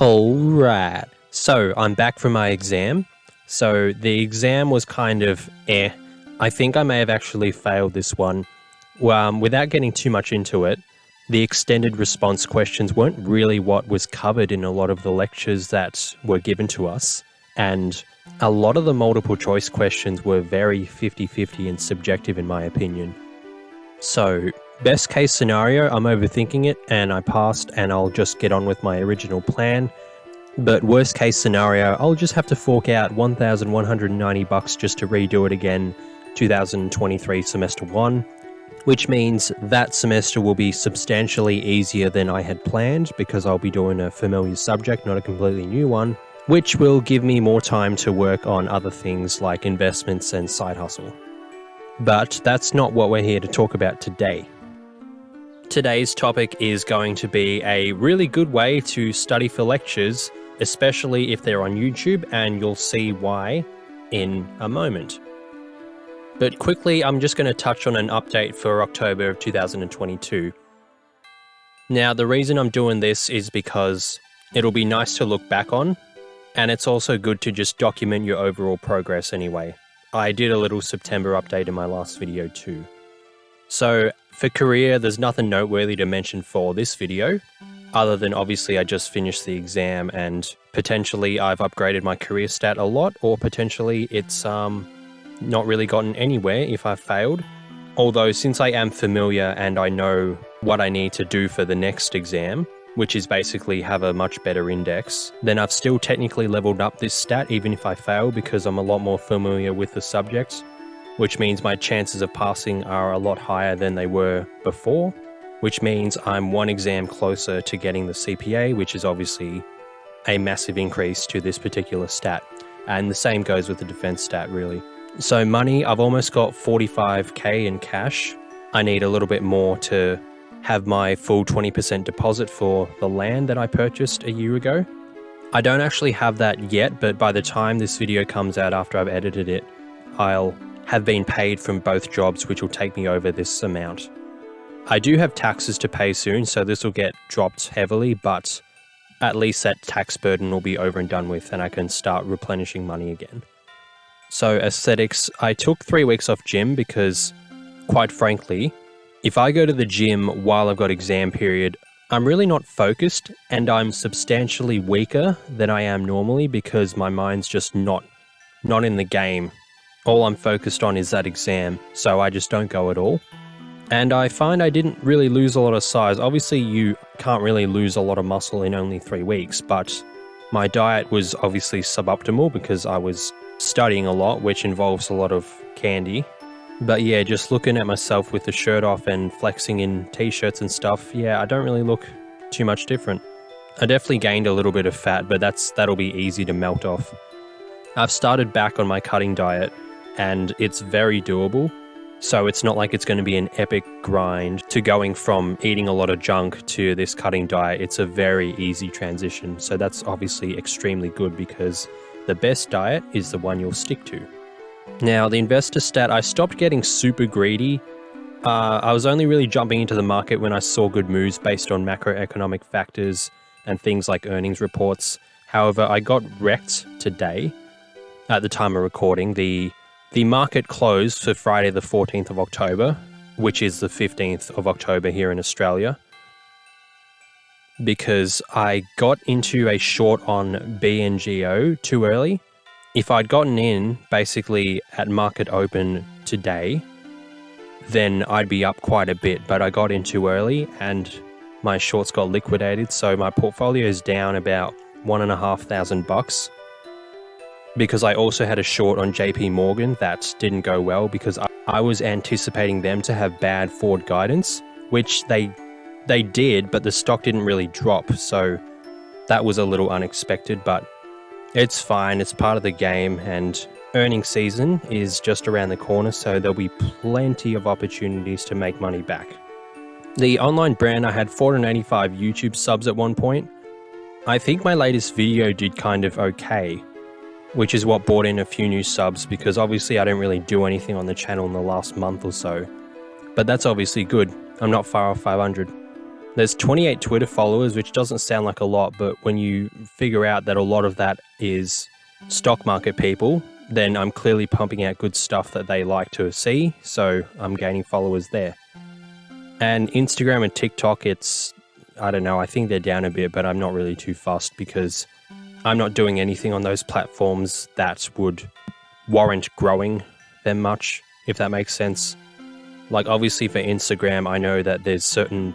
Alright, so I'm back from my exam. So the exam was kind of I think I may have actually failed this one. Without getting too much into it, the extended response questions weren't really what was covered in a lot of the lectures that were given to us. And a lot of the multiple choice questions were very 50-50 and subjective in my opinion. So, best case scenario, I'm overthinking it and I passed and I'll just get on with my original plan. But worst case scenario, I'll just have to fork out $1,190 just to redo it again 2023 semester 1, which means that semester will be substantially easier than I had planned because I'll be doing a familiar subject, not a completely new one, which will give me more time to work on other things like investments and side hustle. But that's not what we're here to talk about today. Today's topic is going to be a really good way to study for lectures, especially if they're on YouTube, and you'll see why in a moment. But quickly, I'm just going to touch on an update for October of 2022. Now, the reason I'm doing this is because it'll be nice to look back on, and it's also good to just document your overall progress anyway. I did a little September update in my last video too. So, for career, there's nothing noteworthy to mention for this video, other than obviously I just finished the exam and potentially I've upgraded my career stat a lot, or potentially it's not really gotten anywhere if I've failed. Although since I am familiar and I know what I need to do for the next exam, which is basically have a much better index, then I've still technically leveled up this stat even if I fail because I'm a lot more familiar with the subject, which means my chances of passing are a lot higher than they were before, which means I'm one exam closer to getting the CPA, which is obviously a massive increase to this particular stat. And the same goes with the defense stat, really. So money, I've almost got 45k in cash. I need a little bit more to have my full 20% deposit for the land that I purchased a year ago. I don't actually have that yet, but by the time this video comes out after I've edited it, I'll have been paid from both jobs, which will take me over this amount. I do have taxes to pay soon, so this will get dropped heavily, but at least that tax burden will be over and done with and I can start replenishing money again. So aesthetics, I took 3 weeks off gym because, quite frankly, if I go to the gym while I've got exam period, I'm really not focused and I'm substantially weaker than I am normally because my mind's just not in the game. All I'm focused on is that exam, so I just don't go at all. And I find I didn't really lose a lot of size. Obviously, you can't really lose a lot of muscle in only 3 weeks, but my diet was obviously suboptimal because I was studying a lot, which involves a lot of candy. But yeah, just looking at myself with the shirt off and flexing in t-shirts and stuff, yeah, I don't really look too much different. I definitely gained a little bit of fat, but that'll be easy to melt off. I've started back on my cutting diet, and it's very doable. So it's not like it's going to be an epic grind to going from eating a lot of junk to this cutting diet. It's a very easy transition. So that's obviously extremely good because the best diet is the one you'll stick to. Now, the investor stat, I stopped getting super greedy. I was only really jumping into the market when I saw good moves based on macroeconomic factors and things like earnings reports. However, I got wrecked today at the time of recording. The market closed for Friday the 14th of October, which is the 15th of October here in Australia, because I got into a short on BNGO too early. If I'd gotten in basically at market open today, then I'd be up quite a bit, but I got in too early and my shorts got liquidated, so my portfolio is down about $1,500 because I also had a short on JP Morgan that didn't go well because I was anticipating them to have bad forward guidance, which they did, but the stock didn't really drop, so that was a little unexpected, but it's fine, it's part of the game, and earnings season is just around the corner, so there'll be plenty of opportunities to make money back. The online brand, I had 485 YouTube subs at one point. I think my latest video did kind of okay, which is what brought in a few new subs because obviously I don't really do anything on the channel in the last month or so. But that's obviously good. I'm not far off 500. There's 28 Twitter followers, which doesn't sound like a lot, but when you figure out that a lot of that is stock market people, then I'm clearly pumping out good stuff that they like to see, so I'm gaining followers there. And Instagram and TikTok, I don't know, I think they're down a bit, but I'm not really too fussed because I'm not doing anything on those platforms that would warrant growing them much, if that makes sense. Like, obviously for Instagram, I know that there's certain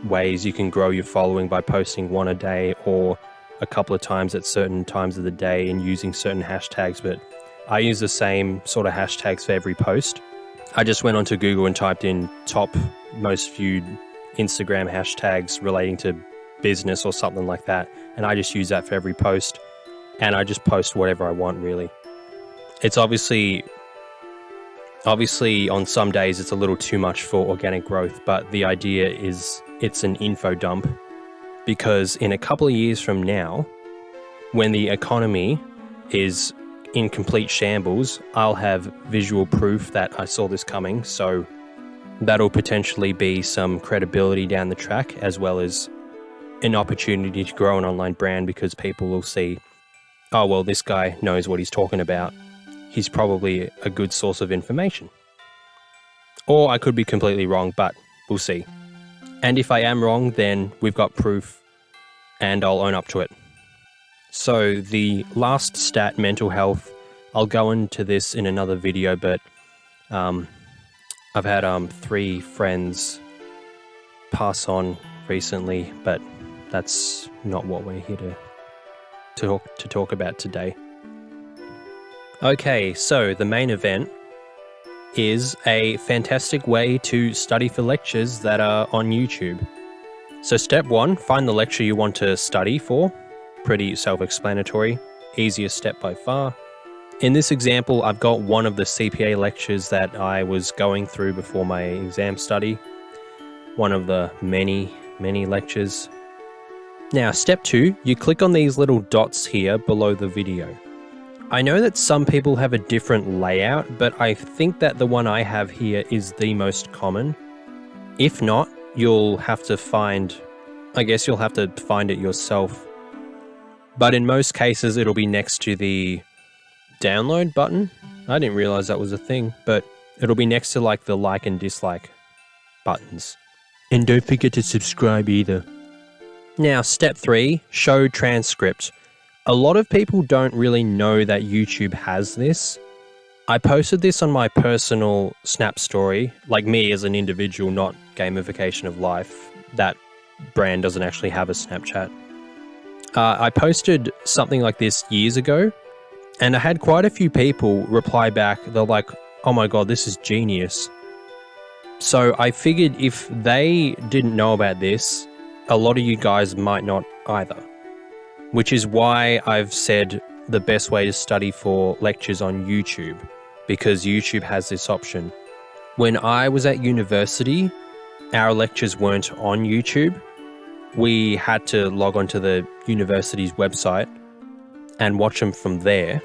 ways you can grow your following by posting one a day or a couple of times at certain times of the day and using certain hashtags, but I use the same sort of hashtags for every post. I just went onto Google and typed in top most viewed Instagram hashtags relating to business or something like that, and I just use that for every post, and I just post whatever I want, really. It's obviously on some days it's a little too much for organic growth, but the idea is it's an info dump, because in a couple of years from now, when the economy is in complete shambles, I'll have visual proof that I saw this coming, so that'll potentially be some credibility down the track, as well as an opportunity to grow an online brand, because people will see, oh, well, this guy knows what he's talking about. He's probably a good source of information. Or I could be completely wrong, but we'll see. And if I am wrong, then we've got proof and I'll own up to it. So the last stat, mental health, I'll go into this in another video, but I've had 3 friends pass on recently, but that's not what we're here to talk about today. Okay, so the main event is a fantastic way to study for lectures that are on YouTube. So step 1, find the lecture you want to study for. Pretty self-explanatory, easiest step by far. In this example, I've got one of the CPA lectures that I was going through before my exam study. One of the many lectures. Now, step 2, you click on these little dots here below the video. I know that some people have a different layout, but I think that the one I have here is the most common. If not, you'll have to find it yourself. But in most cases, it'll be next to the download button. I didn't realize that was a thing, but it'll be next to like the like and dislike buttons. And don't forget to subscribe either. Now, step 3, show transcript. A lot of people don't really know that YouTube has this. I posted this on my personal Snap story, like me as an individual, not gamification of life. That brand doesn't actually have a Snapchat. I posted something like this years ago, and I had quite a few people reply back. They're like, oh my God, this is genius. So I figured if they didn't know about this, a lot of you guys might not either. Which is why I've said the best way to study for lectures on YouTube, because YouTube has this option. When I was at university, our lectures weren't on YouTube. We had to log onto the university's website and watch them from there.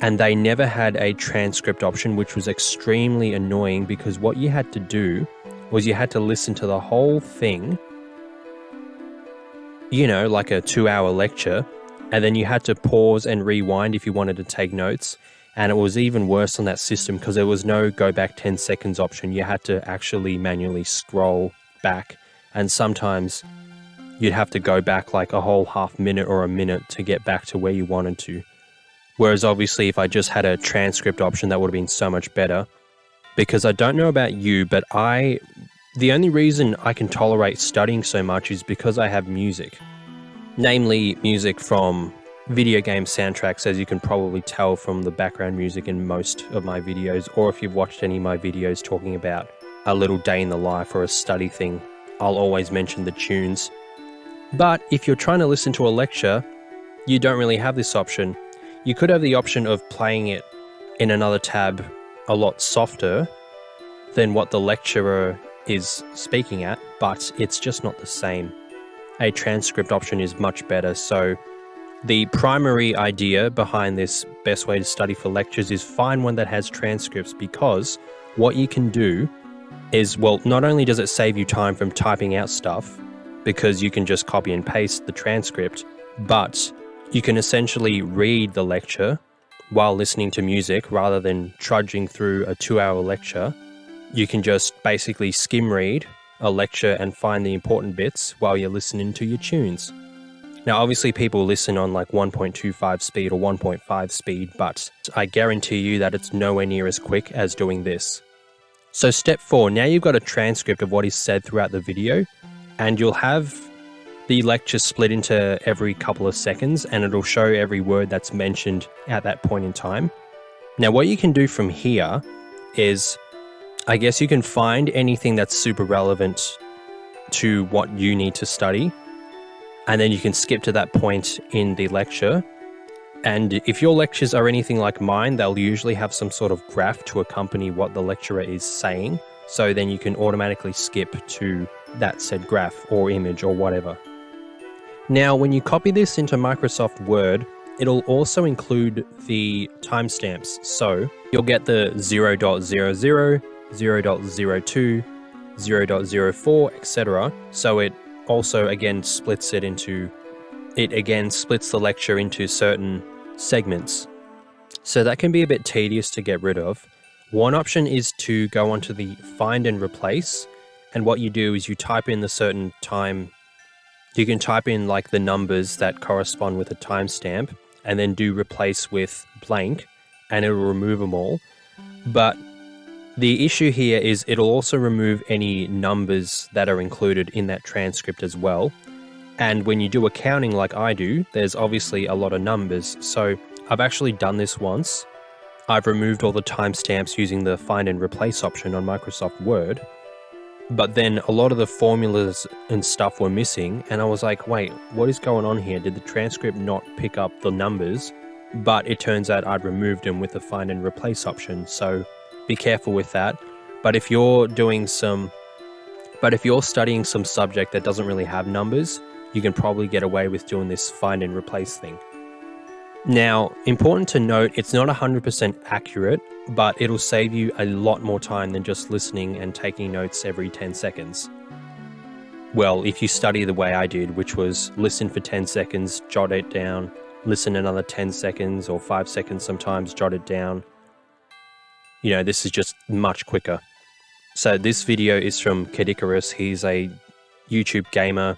And they never had a transcript option, which was extremely annoying, because what you had to do was you had to listen to the whole thing, like a 2-hour lecture, and then you had to pause and rewind if you wanted to take notes. And it was even worse on that system because there was no go back 10 seconds option. You had to actually manually scroll back, and sometimes you'd have to go back like a whole half minute or a minute to get back to where you wanted to. Whereas obviously if I just had a transcript option, that would have been so much better. Because I don't know about you, but the only reason I can tolerate studying so much is because I have music. Namely, music from video game soundtracks, as you can probably tell from the background music in most of my videos, or if you've watched any of my videos talking about a little day in the life or a study thing, I'll always mention the tunes. But if you're trying to listen to a lecture, you don't really have this option. You could have the option of playing it in another tab a lot softer than what the lecturer is speaking at, but it's just not the same. A transcript option is much better. So the primary idea behind this best way to study for lectures is find one that has transcripts, because what you can do is, well, not only does it save you time from typing out stuff, because you can just copy and paste the transcript, but you can essentially read the lecture while listening to music rather than trudging through a 2-hour lecture. You can just basically skim read a lecture and find the important bits while you're listening to your tunes. Now, obviously people listen on like 1.25 speed or 1.5 speed, but I guarantee you that it's nowhere near as quick as doing this. So step 4, now you've got a transcript of what is said throughout the video, and you'll have the lecture split into every couple of seconds, and it'll show every word that's mentioned at that point in time. Now, what you can do from here is, I guess you can find anything that's super relevant to what you need to study, and then you can skip to that point in the lecture. And if your lectures are anything like mine, they'll usually have some sort of graph to accompany what the lecturer is saying. So then you can automatically skip to that said graph or image or whatever. Now, when you copy this into Microsoft Word, it'll also include the timestamps. So you'll get the 0.00, 0.02, 0.04, etc. So it also again splits the lecture into certain segments. So that can be a bit tedious to get rid of. One option is to go onto the find and replace, and what you do is you type in the certain time. You can type in like the numbers that correspond with a timestamp and then do replace with blank, and it'll remove them all. But the issue here is it'll also remove any numbers that are included in that transcript as well. And when you do accounting like I do, there's obviously a lot of numbers. So I've actually done this once. I've removed all the timestamps using the find and replace option on Microsoft Word. But then a lot of the formulas and stuff were missing, and I was like, wait, what is going on here? Did the transcript not pick up the numbers? But it turns out I'd removed them with the find and replace option, so be careful with that. But if you're studying some subject that doesn't really have numbers, you can probably get away with doing this find and replace thing. Now, important to note, it's not 100% accurate, but it'll save you a lot more time than just listening and taking notes every 10 seconds. Well, if you study the way I did, which was listen for 10 seconds, jot it down, listen another 10 seconds or 5 seconds sometimes, jot it down. You know, this is just much quicker. So this video is from Kadikarus. He's a YouTube gamer.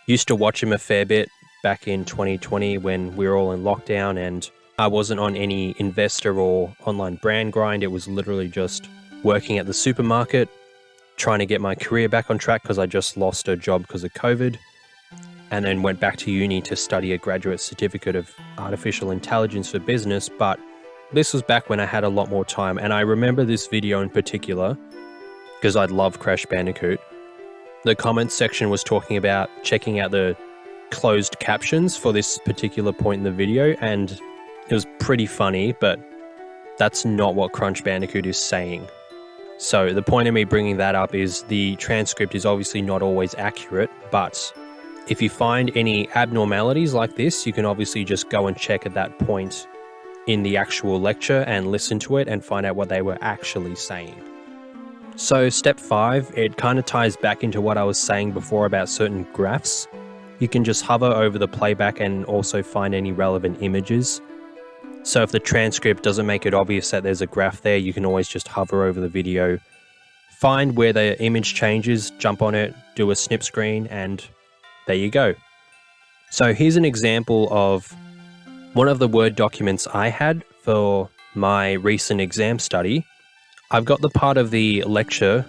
Used to watch him a fair bit back in 2020 when we were all in lockdown, and I wasn't on any investor or online brand grind. It was literally just working at the supermarket, trying to get my career back on track because I just lost a job because of COVID, and then went back to uni to study a graduate certificate of artificial intelligence for business. But this was back when I had a lot more time, and I remember this video in particular because I love Crash Bandicoot. The comments section was talking about checking out the closed captions for this particular point in the video, and it was pretty funny, but that's not what Crunch Bandicoot is saying. So the point of me bringing that up is the transcript is obviously not always accurate, but if you find any abnormalities like this, you can obviously just go and check at that point in the actual lecture and listen to it and find out what they were actually saying. So step 5, it kind of ties back into what I was saying before about certain graphs. You can just hover over the playback and also find any relevant images. So if the transcript doesn't make it obvious that there's a graph there, you can always just hover over the video, find where the image changes, jump on it, do a snip screen, and there you go. So here's an example of one of the Word documents I had for my recent exam study. I've got a part of the lecture's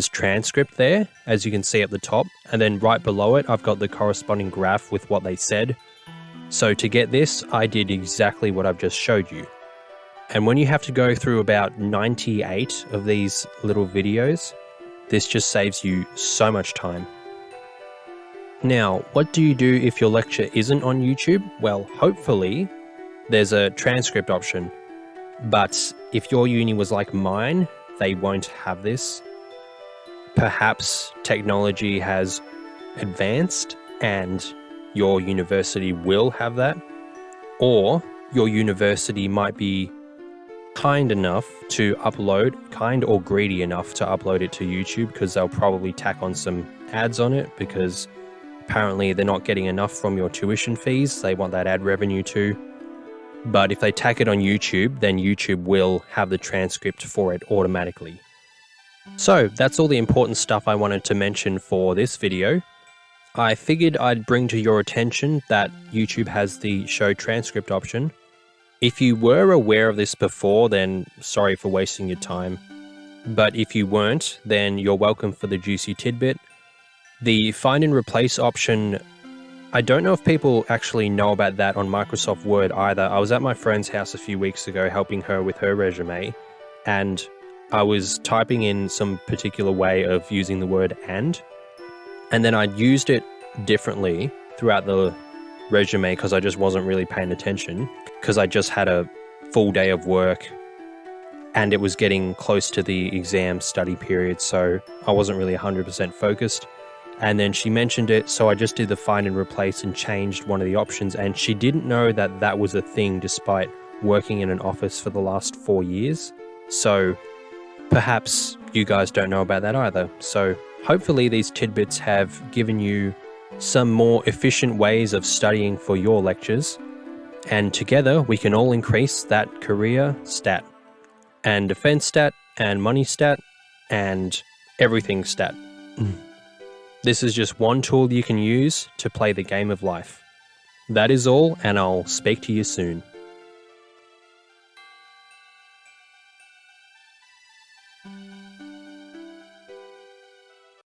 transcript there, as you can see at the top, and then right below it, I've got the corresponding graph with what they said. So to get this, I did exactly what I've just showed you. And when you have to go through about 98 of these little videos, this just saves you so much time. Now, what do you do if your lecture isn't on YouTube? Well, hopefully there's a transcript option. But if your uni was like mine, they won't have this. Perhaps technology has advanced and your university will have that, or your university might be kind enough to upload, kind or greedy enough to upload it to YouTube, because they'll probably tack on some ads on it, because apparently they're not getting enough from your tuition fees. They want that ad revenue too. But if they tack it on YouTube, then YouTube will have the transcript for it automatically. So that's all the important stuff I wanted to mention for this video. I figured I'd bring to your attention that YouTube has the show transcript option. If you were aware of this before, then sorry for wasting your time. But if you weren't, then you're welcome for the juicy tidbit. The find and replace option, I don't know if people actually know about that on Microsoft Word either. I was at my friend's house a few weeks ago helping her with her resume, and I was typing in some particular way of using the word and then I'd used it differently throughout the resume because I just wasn't really paying attention, because I just had a full day of work and it was getting close to the exam study period, so I wasn't really 100% focused. And then she mentioned it, so I just did the find and replace and changed one of the options, and she didn't know that that was a thing despite working in an office for the last 4 years. So perhaps you guys don't know about that either. So hopefully these tidbits have given you some more efficient ways of studying for your lectures, and together we can all increase that career stat and defense stat and money stat and everything stat. This is just one tool you can use to play the game of life. That is all, and I'll speak to you soon.